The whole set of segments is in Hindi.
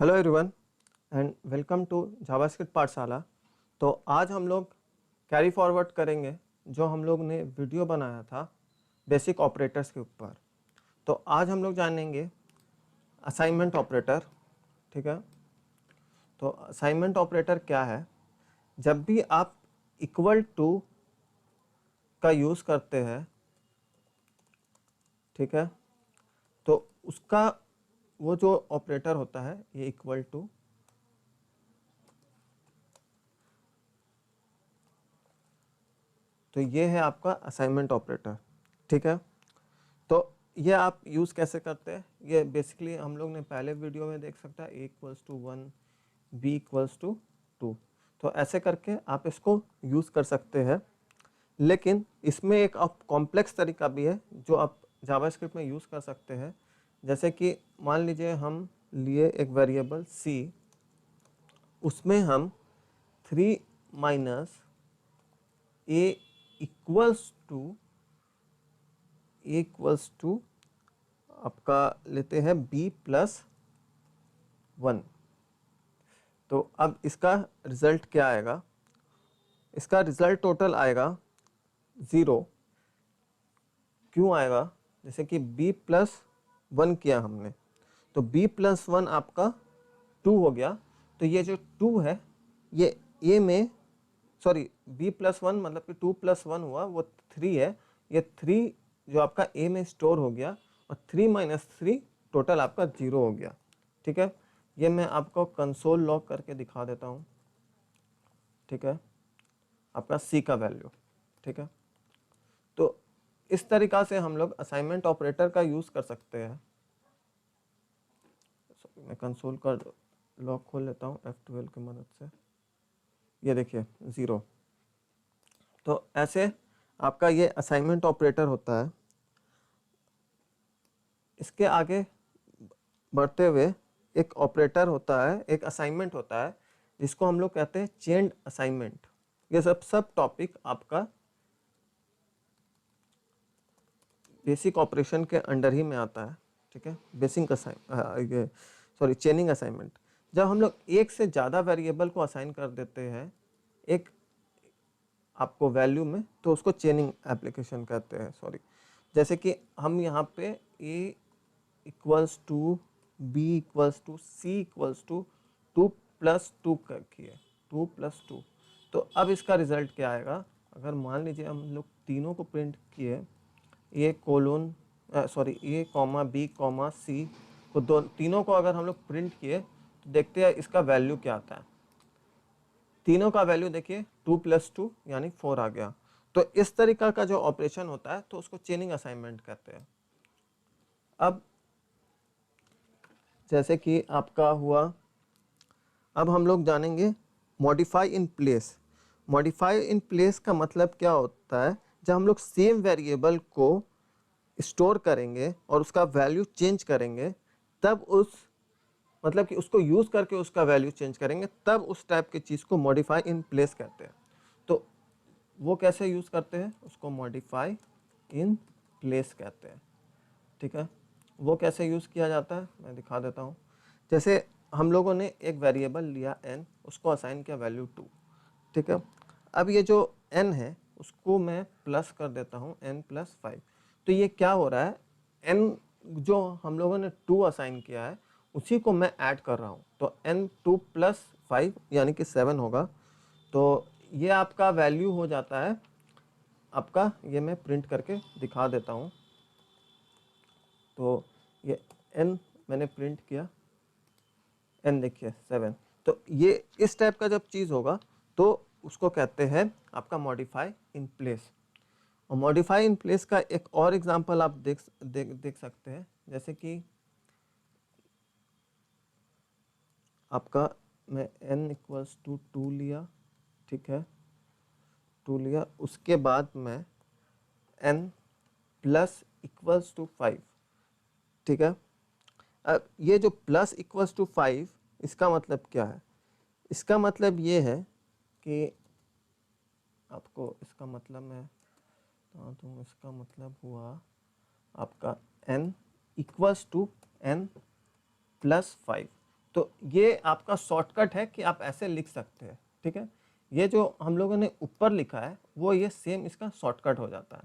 Hello everyone and welcome to JavaScript पाठशाला। तो आज हम लोग कैरी फॉरवर्ड करेंगे जो हम लोग ने वीडियो बनाया था बेसिक ऑपरेटर्स के ऊपर। तो आज हम लोग जानेंगे असाइनमेंट ऑपरेटर। ठीक है, तो असाइनमेंट ऑपरेटर क्या है? जब भी आप इक्वल टू का यूज़ करते हैं, ठीक है, तो उसका वो जो ऑपरेटर होता है ये इक्वल टू, तो ये है आपका असाइनमेंट ऑपरेटर। ठीक है, तो ये आप यूज़ कैसे करते हैं? ये बेसिकली हम लोग ने पहले वीडियो में देख सकता है a equals to 1, b equals to 2। तो ऐसे करके आप इसको यूज़ कर सकते हैं, लेकिन इसमें एक आप कॉम्प्लेक्स तरीका भी है जो आप जावास्क्रिप्ट में यूज़ कर सकते हैं। जैसे कि मान लीजिए हम लिए एक वेरिएबल c, उसमें हम 3 माइनस a इक्वल्स टू आपका लेते हैं b प्लस 1। तो अब इसका रिजल्ट क्या आएगा? इसका रिजल्ट टोटल आएगा 0। क्यों आएगा? जैसे कि b प्लस 1 किया हमने, तो b प्लस 1 आपका 2 हो गया। तो ये जो 2 है ये a में, सॉरी b प्लस 1 मतलब कि 2 प्लस 1 हुआ वो 3 है। ये 3 जो आपका a में स्टोर हो गया और 3 माइनस 3 टोटल आपका 0 हो गया। ठीक है, ये मैं आपको कंसोल लॉग करके दिखा देता हूँ। ठीक है, आपका c का वैल्यू। ठीक है, तो इस तरीका से हम लोग असाइनमेंट ऑपरेटर का यूज़ कर सकते हैं। मैं कंसोल का लॉग खोल लेता हूँ F12 की मदद से। ये देखिए 0। तो ऐसे आपका ये असाइनमेंट ऑपरेटर होता है। इसके आगे बढ़ते हुए एक ऑपरेटर होता है, एक असाइनमेंट होता है जिसको हम लोग कहते हैं चेन्ड असाइनमेंट। ये सब टॉपिक आपका बेसिक ऑपरेशन के अंडर ही में आता है। ठीक है, बेसिक चेनिंग असाइनमेंट। जब हम लोग एक से ज़्यादा वेरिएबल को असाइन कर देते हैं एक आपको वैल्यू में, तो उसको चेनिंग एप्लीकेशन कहते हैं। जैसे कि हम यहाँ पे a equals to b equals to c equals to 2 plus 2 किए, 2 प्लस 2। तो अब इसका रिजल्ट क्या आएगा? अगर मान लीजिए हम लोग तीनों को प्रिंट किए, a comma b comma c को, तीनों को अगर हम लोग प्रिंट किए तो देखते हैं इसका वैल्यू क्या आता है। तीनों का वैल्यू देखिए 2 प्लस 2 यानी 4 आ गया। तो इस तरीका का जो ऑपरेशन होता है तो उसको चेनिंग असाइनमेंट कहते हैं। अब जैसे कि आपका हुआ, अब हम लोग जानेंगे modify in place. Modify in place का मतलब क्या होता है? जब हम लोग सेम वेरिएबल को स्टोर करेंगे और उसका वैल्यू चेंज करेंगे, तब मतलब कि उसको यूज़ करके उसका वैल्यू चेंज करेंगे, तब उस टाइप की चीज़ को मॉडिफाई इन प्लेस कहते हैं। तो वो कैसे यूज़ करते हैं? उसको मॉडिफाई इन प्लेस कहते हैं। ठीक है, वो कैसे यूज़ किया जाता है मैं दिखा देता हूँ। जैसे हम लोगों ने एक वेरिएबल लिया n, उसको असाइन किया वैल्यू 2। ठीक है, अब ये जो n है उसको मैं प्लस कर देता हूँ n प्लस 5। तो ये क्या हो रहा है? n जो हम लोगों ने 2 असाइन किया है उसी को मैं ऐड कर रहा हूँ। तो n 2 प्लस 5 यानी कि 7 होगा। तो ये आपका वैल्यू हो जाता है आपका, ये मैं प्रिंट करके दिखा देता हूँ। तो ये n मैंने प्रिंट किया, n देखिए 7। तो ये इस टाइप का जब चीज़ होगा तो उसको कहते हैं आपका मॉडिफाई इन प्लेस। और मॉडिफाई इन प्लेस का एक और एग्जांपल आप देख सकते हैं। जैसे कि आपका मैं n इक्वल्स टू 2 लिया। ठीक है, 2 लिया, उसके बाद मैं n प्लस इक्वल्स टू 5। ठीक है, अब ये जो प्लस इक्वल्स टू 5 इसका मतलब क्या है? इसका मतलब ये है कि आपको इसका मतलब मैं तो इसका मतलब हुआ आपका n equals to n plus 5। तो ये आपका शॉर्टकट है कि आप ऐसे लिख सकते हैं, ठीक है। ये जो हम लोगों ने ऊपर लिखा है वो ये सेम इसका शॉर्टकट हो जाता है,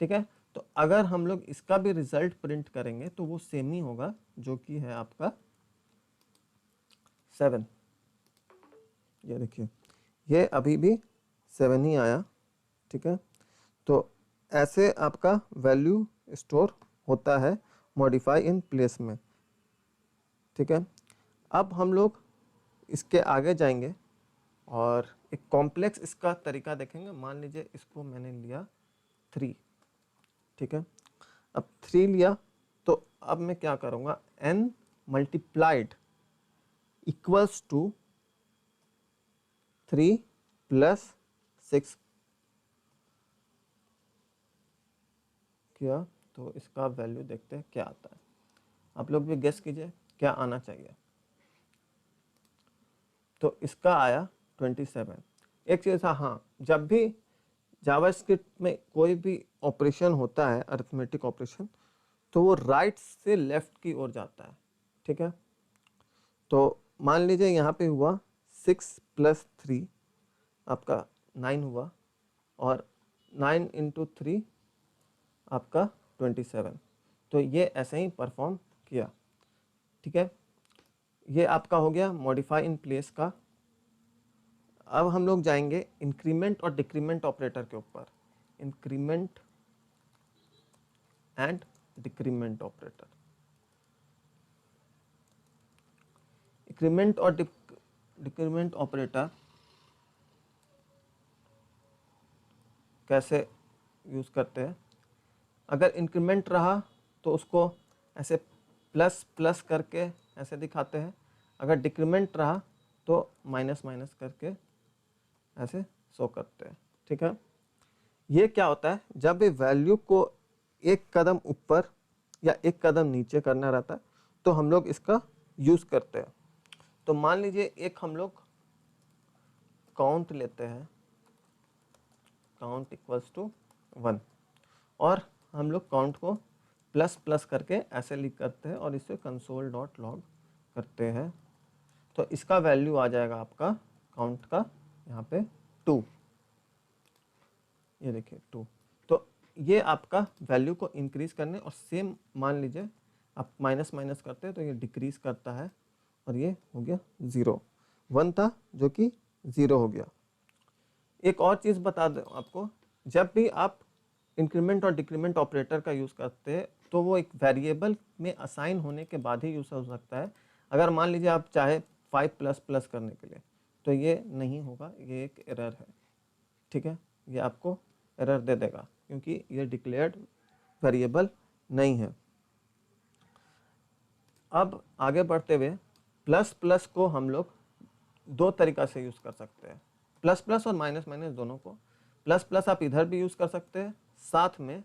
ठीक है। तो अगर हम लोग इसका भी रिजल्ट प्रिंट करेंगे तो वो सेम ही होगा, जो कि है आपका 7। ये देखिए, ये अभी भी 7 ही आया, ठीक है। तो ऐसे आपका वैल्यू स्टोर होता है मॉडिफाई इन प्लेस में, ठीक है। अब हम लोग इसके आगे जाएंगे और एक कॉम्प्लेक्स इसका तरीका देखेंगे। मान लीजिए इसको मैंने लिया 3, ठीक है। अब 3 लिया तो अब मैं क्या करूँगा, n multiplied equals to 3 plus 6 किया, तो इसका वैल्यू देखते हैं क्या आता है। आप लोग भी गेस कीजिए क्या आना चाहिए। तो इसका आया 27। एक चीज़ था, हाँ, जब भी जावास्क्रिप्ट में कोई भी ऑपरेशन होता है, अरिथमेटिक ऑपरेशन, तो वो राइट से लेफ्ट की ओर जाता है, ठीक है। तो मान लीजिए यहाँ पे हुआ 6 प्लस 3 आपका 9 हुआ, और 9 इंटू 3 आपका 27। तो ये ऐसे ही परफॉर्म किया, ठीक है। ये आपका हो गया मॉडिफाई इन प्लेस का। अब हम लोग जाएंगे इंक्रीमेंट और डिक्रीमेंट ऑपरेटर के ऊपर। Increment and decrement operator. Increment और डिक्रीमेंट ऑपरेटर कैसे यूज़ करते हैं। अगर इंक्रीमेंट रहा तो उसको ऐसे प्लस प्लस करके ऐसे दिखाते हैं। अगर डिक्रीमेंट रहा तो माइनस माइनस करके ऐसे शो करते हैं, ठीक है। ये क्या होता है, जब भी वैल्यू को एक कदम ऊपर या एक कदम नीचे करना रहता है तो हम लोग इसका यूज़ करते हैं। तो मान लीजिए एक हम लोग काउंट लेते हैं, काउंट इक्वल्स टू 1, और हम लोग काउंट को प्लस प्लस करके ऐसे लिख करते हैं और इसे कंसोल डॉट लॉग करते हैं। तो इसका वैल्यू आ जाएगा आपका काउंट का यहाँ पे 2। ये देखिए 2। तो ये आपका वैल्यू को इंक्रीज करने, और सेम मान लीजिए आप माइनस माइनस करते हैं तो ये डिक्रीज करता है, और ये हो गया 0। 1 था जो कि 0 हो गया। एक और चीज़ बता दूं आपको, जब भी आप इंक्रीमेंट और डिक्रीमेंट ऑपरेटर का यूज़ करते हैं तो वो एक वेरिएबल में असाइन होने के बाद ही यूज़ हो सकता है। अगर मान लीजिए आप चाहे 5 प्लस प्लस करने के लिए, तो ये नहीं होगा, ये एक एरर है, ठीक है। ये आपको एरर दे देगा क्योंकि ये डिक्लेयर्ड वेरिएबल नहीं है। अब आगे बढ़ते हुए प्लस प्लस को हम लोग 2 तरीक़ा से यूज़ कर सकते हैं, प्लस प्लस और माइनस माइनस दोनों को। प्लस प्लस आप इधर भी यूज़ कर सकते हैं, साथ में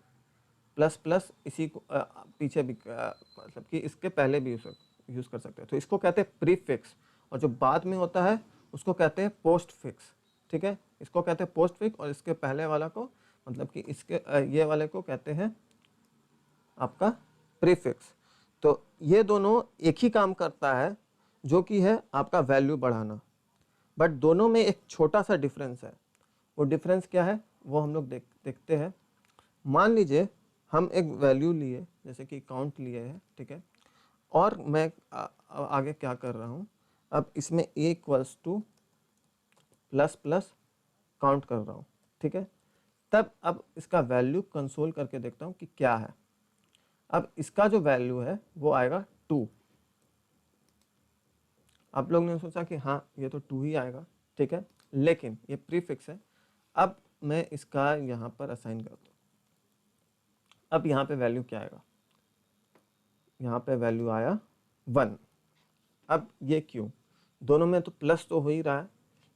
प्लस प्लस इसी को पीछे भी मतलब कि इसके पहले भी यूज़ कर सकते हैं। तो इसको कहते हैं प्रीफिक्स, और जो बाद में होता है उसको कहते हैं पोस्ट फिक्स, ठीक है। इसको कहते हैं पोस्ट फिक्स, और इसके पहले वाला को मतलब कि इसके ये वाले को कहते हैं आपका प्रीफिक्स। तो ये दोनों एक ही काम करता है, जो कि है आपका वैल्यू बढ़ाना, बट दोनों में एक छोटा सा डिफरेंस है। वो डिफरेंस क्या है वो हम लोग देखते हैं। मान लीजिए हम एक वैल्यू लिए, जैसे कि काउंट लिए है, ठीक है, और मैं आगे क्या कर रहा हूँ, अब इसमें a equals two plus plus count कर रहा हूँ, ठीक है। तब अब इसका वैल्यू कंसोल करके देखता हूँ कि क्या है। अब इसका जो वैल्यू है वो आएगा 2। आप लोग ने सोचा कि हाँ ये तो 2 ही आएगा, ठीक है, लेकिन ये प्रीफिक्स है। अब मैं इसका यहाँ पर असाइन करता हूँ। अब यहाँ पे वैल्यू क्या आएगा, यहाँ पे वैल्यू आया 1। अब ये क्यों, दोनों में तो प्लस तो हो ही रहा है,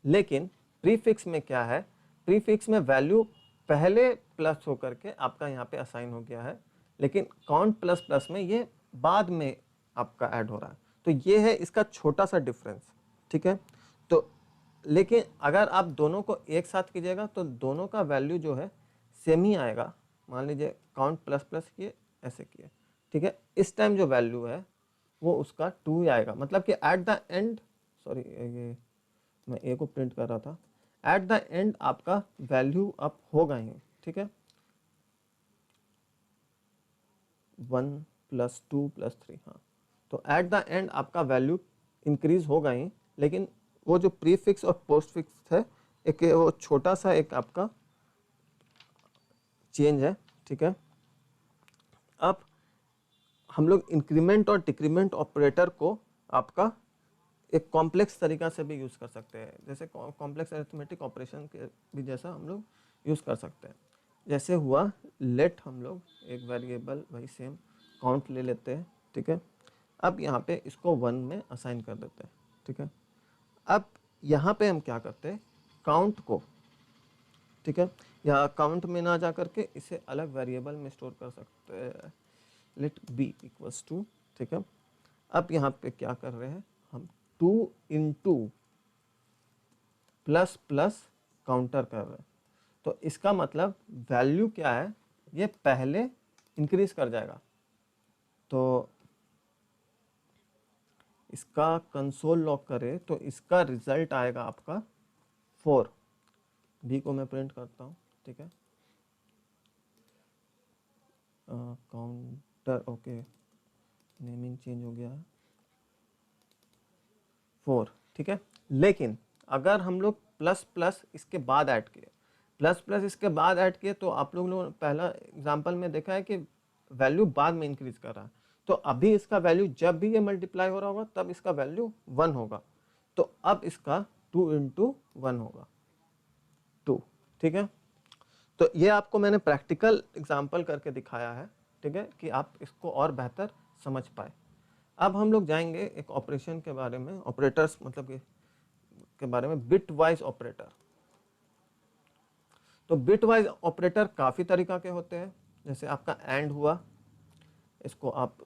लेकिन प्रीफिक्स में क्या है, प्रीफिक्स में वैल्यू पहले प्लस होकर के आपका यहाँ पे असाइन हो गया है, लेकिन काउंट प्लस प्लस में ये बाद में आपका ऐड हो रहा है। तो ये है इसका छोटा सा डिफरेंस, ठीक है। तो लेकिन अगर आप दोनों को एक साथ कीजिएगा तो दोनों का वैल्यू जो है सेम ही आएगा। मान लीजिए काउंट प्लस प्लस किए, ऐसे किए, ठीक है। इस टाइम जो वैल्यू है वो उसका 2 ही आएगा। मतलब कि एट द एंड, सॉरी ये मैं ए को प्रिंट कर रहा था, एट द एंड आपका वैल्यू अप होगा ही, ठीक है, 1 + 2 + 3, हाँ, तो एट द एंड आपका वैल्यू इंक्रीज होगा ही, लेकिन वो जो प्रीफिक्स और पोस्टफिक्स है, एक वो छोटा सा एक आपका चेंज है, ठीक है। अब हम लोग इंक्रीमेंट और डिक्रीमेंट ऑपरेटर को आपका एक कॉम्प्लेक्स तरीका से भी यूज़ कर सकते हैं, जैसे कॉम्प्लेक्स अरिथमेटिक ऑपरेशन के भी जैसा हम लोग यूज़ कर सकते हैं। जैसे हुआ लेट, हम लोग एक वेरिएबल वही सेम काउंट ले लेते हैं, ठीक है। अब यहाँ पे इसको 1 में असाइन कर देते हैं, ठीक है। अब यहाँ पे हम क्या करते हैं, काउंट को, ठीक है, या काउंट में ना जा करके इसे अलग वेरिएबल में स्टोर कर सकते हैं, लेट बी इक्वल्स टू, ठीक है। अब यहाँ पे क्या कर रहे हैं हम, 2 × प्लस प्लस काउंटर कर रहे हैं, तो इसका मतलब वैल्यू क्या है, ये पहले इंक्रीज कर जाएगा, तो इसका कंसोल लॉग करे तो इसका रिजल्ट आएगा आपका 4। बी को मैं प्रिंट करता हूँ, ठीक है, काउंटर, ओके, नेमिंग चेंज हो गया है, 4, ठीक है। लेकिन अगर हम लोग प्लस प्लस इसके बाद ऐड किए, प्लस प्लस इसके बाद ऐड किए, तो आप लोगों ने पहला एग्जांपल में देखा है कि वैल्यू बाद में इंक्रीज कर रहा है, तो अभी इसका वैल्यू जब भी ये मल्टीप्लाई हो रहा होगा तब इसका वैल्यू 1 होगा, तो अब इसका 2 × 1 होगा, 2, ठीक है। तो ये आपको मैंने प्रैक्टिकल एग्जांपल करके दिखाया है, ठीक है, कि आप इसको और बेहतर समझ पाए। अब हम लोग जाएंगे एक ऑपरेशन के बारे में, ऑपरेटर्स मतलब के बारे में, बिट वाइज ऑपरेटर। तो बिट वाइज ऑपरेटर काफ़ी तरीका के होते हैं, जैसे आपका एंड हुआ, इसको आप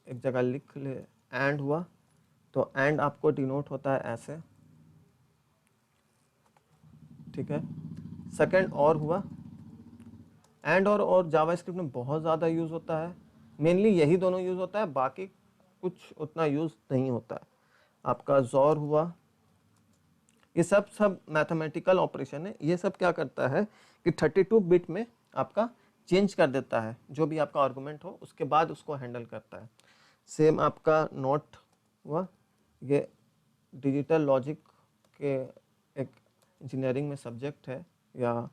एक जगह लिख ले, एंड हुआ, तो एंड आपको डिनोट होता है ऐसे, ठीक है। सेकंड और हुआ, एंड और जावास्क्रिप्ट में बहुत ज़्यादा यूज़ होता है, मेनली यही दोनों यूज़ होता है, बाकी कुछ उतना यूज़ नहीं होता है। आपका जॉर हुआ, ये सब मैथमेटिकल ऑपरेशन है, ये सब क्या करता है कि 32 बिट में आपका चेंज कर देता है, जो भी आपका आर्गुमेंट हो उसके बाद उसको हैंडल करता है। सेम आपका नोट हुआ, ये डिजिटल लॉजिक के एक इंजीनियरिंग में सब्जेक्ट है, या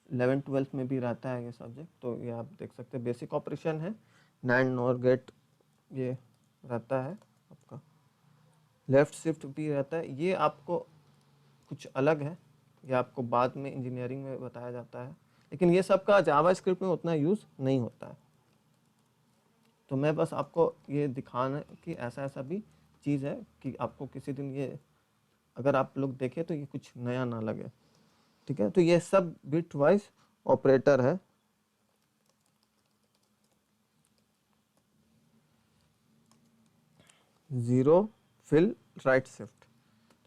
11th-12th में भी रहता है ये सब्जेक्ट, तो ये आप देख सकते हैं, बेसिक ऑपरेशन है, नैंड नॉर गेट ये रहता है आपका, लेफ्ट शिफ्ट भी रहता है, ये आपको कुछ अलग है, ये आपको बाद में इंजीनियरिंग में बताया जाता है, लेकिन ये सब का जावास्क्रिप्ट में उतना यूज़ नहीं होता है। तो मैं बस आपको ये दिखाना कि ऐसा ऐसा भी चीज़ है कि आपको किसी दिन ये अगर आप लोग देखें तो ये कुछ नया ना लगे, ठीक है। तो ये सब बिट वाइज ऑपरेटर है। ज़ीरो फिल राइट शिफ्ट,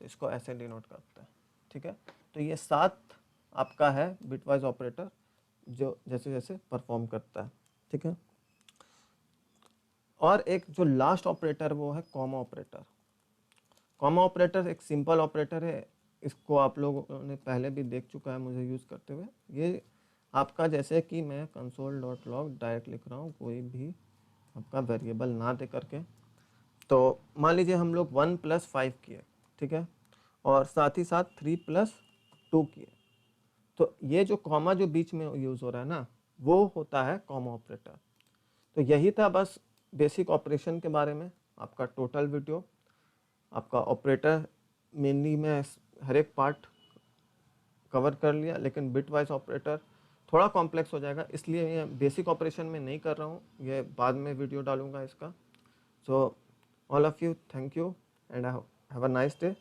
तो इसको ऐसे डिनोट करता है, ठीक है। तो ये 7 आपका है बिटवाइज ऑपरेटर, जो जैसे जैसे परफॉर्म करता है, ठीक है। और एक जो लास्ट ऑपरेटर वो है कॉमा ऑपरेटर। कॉमा ऑपरेटर एक सिंपल ऑपरेटर है, इसको आप लोगों ने पहले भी देख चुका है मुझे यूज़ करते हुए। ये आपका जैसे कि मैं console.log डायरेक्ट लिख रहा हूँ, कोई भी आपका वेरिएबल ना दे करके, तो मान लीजिए हम लोग 1 + 5 किए, ठीक है, और साथ ही साथ 3 + 2 किए, तो ये जो कॉमा जो बीच में यूज़ हो रहा है ना, वो होता है कॉमा ऑपरेटर। तो यही था बस बेसिक ऑपरेशन के बारे में आपका टोटल वीडियो। आपका ऑपरेटर मेनली मैं हर एक पार्ट कवर कर लिया, लेकिन बिट वाइज ऑपरेटर थोड़ा कॉम्प्लेक्स हो जाएगा, इसलिए ये बेसिक ऑपरेशन में नहीं कर रहा हूँ, ये बाद में वीडियो डालूंगा इसका। So all of you, thank you and have a nice day.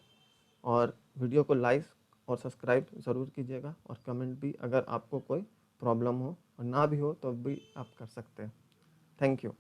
और वीडियो को लाइक और सब्सक्राइब ज़रूर कीजिएगा, और कमेंट भी अगर आपको कोई प्रॉब्लम हो, और ना भी हो तो भी आप कर सकते हैं। Thank you.